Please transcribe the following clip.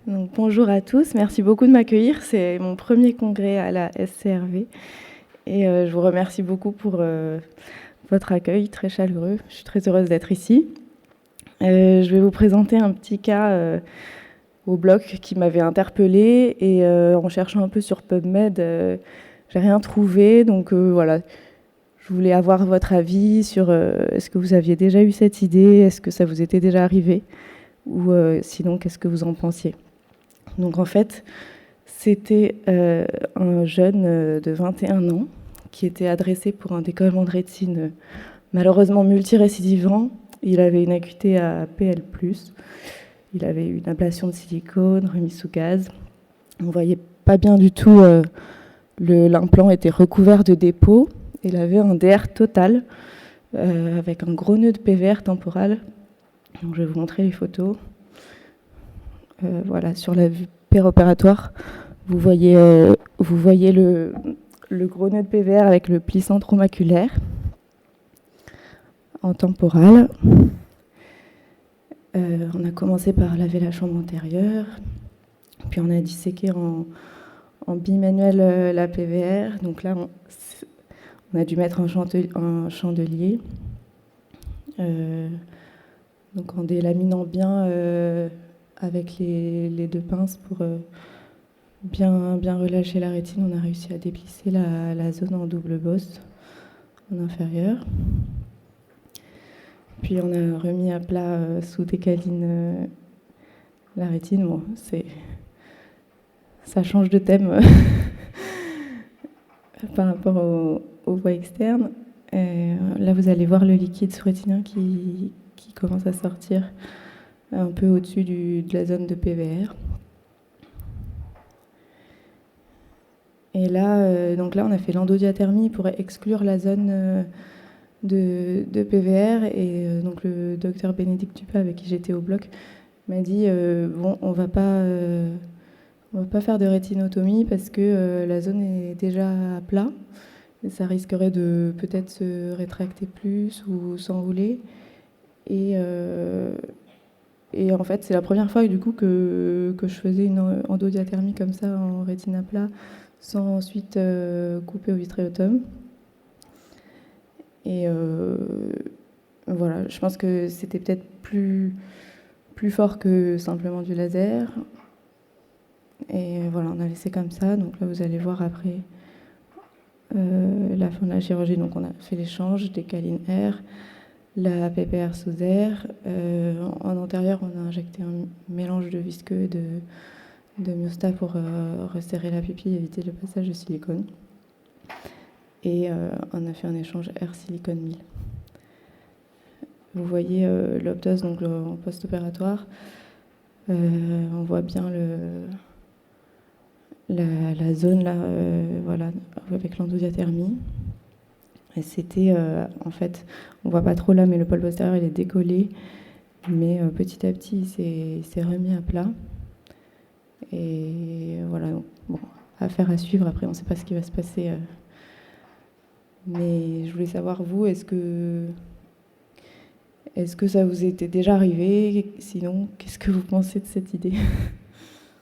Donc, bonjour à tous, merci beaucoup de m'accueillir. C'est mon premier congrès à la SCRV et je vous remercie beaucoup pour votre accueil très chaleureux. Je suis très heureuse d'être ici. Je vais vous présenter un petit cas au bloc qui m'avait interpellée et en cherchant un peu sur PubMed, j'ai rien trouvé. Donc voilà, je voulais avoir votre avis sur est-ce que vous aviez déjà eu cette idée, est-ce que ça vous était déjà arrivé ou sinon qu'est-ce que vous en pensiez. Donc en fait, c'était un jeune de 21 ans qui était adressé pour un décollement de rétine malheureusement multirécidivant. Il avait une acuité à PL+, il avait eu une ablation de silicone, remise sous gaz. On ne voyait pas bien du tout, l'implant était recouvert de dépôts. Il avait un DR total avec un gros nœud de PVR temporal. Donc, je vais vous montrer les photos. Voilà, sur la vue péropératoire, vous voyez le gros nœud de PVR avec le pli centromaculaire en temporal. On a commencé par laver la chambre antérieure, puis on a disséqué en bimanuel la PVR. Donc là, on a dû mettre un chandelier, donc en délaminant bien avec les deux pinces pour bien relâcher la rétine. On a réussi à déplisser la zone en double bosse en inférieur. Puis on a remis à plat sous décaline la rétine. Bon, ça change de thème par rapport aux voies externes. Là, vous allez voir le liquide sous-rétinien qui commence à sortir un peu au-dessus de la zone de PVR. Et là, donc là, on a fait l'endodiathermie pour exclure la zone de PVR. Et donc le docteur Bénédicte Dupin, avec qui j'étais au bloc, m'a dit bon, on va pas faire de rétinotomie parce que la zone est déjà à plat. Et ça risquerait de peut-être se rétracter plus ou s'enrouler. Et en fait, c'est la première fois du coup que je faisais une endodiathermie comme ça en rétine à plat, sans ensuite couper au vitréotome. Et voilà, je pense que c'était peut-être plus fort que simplement du laser. Et voilà, on a laissé comme ça. Donc là, vous allez voir après la fin de la chirurgie. Donc on a fait l'échange des câlines air, la PPR sous air. En antérieur, on a injecté un mélange de visqueux et de Myosta pour resserrer la pupille et éviter le passage de silicone. Et on a fait un échange air-silicone 1000. Vous voyez l'obtose donc en post-opératoire. On voit bien la zone là, voilà, avec l'endodiathermie. Et c'était, en fait, on voit pas trop là, mais le pôle postérieur il est décollé, mais petit à petit il s'est remis à plat. Et voilà, donc, bon, affaire à suivre. Après, on ne sait pas ce qui va se passer. Mais je voulais savoir, vous, est-ce que ça vous était déjà arrivé? Sinon, qu'est-ce que vous pensez de cette idée?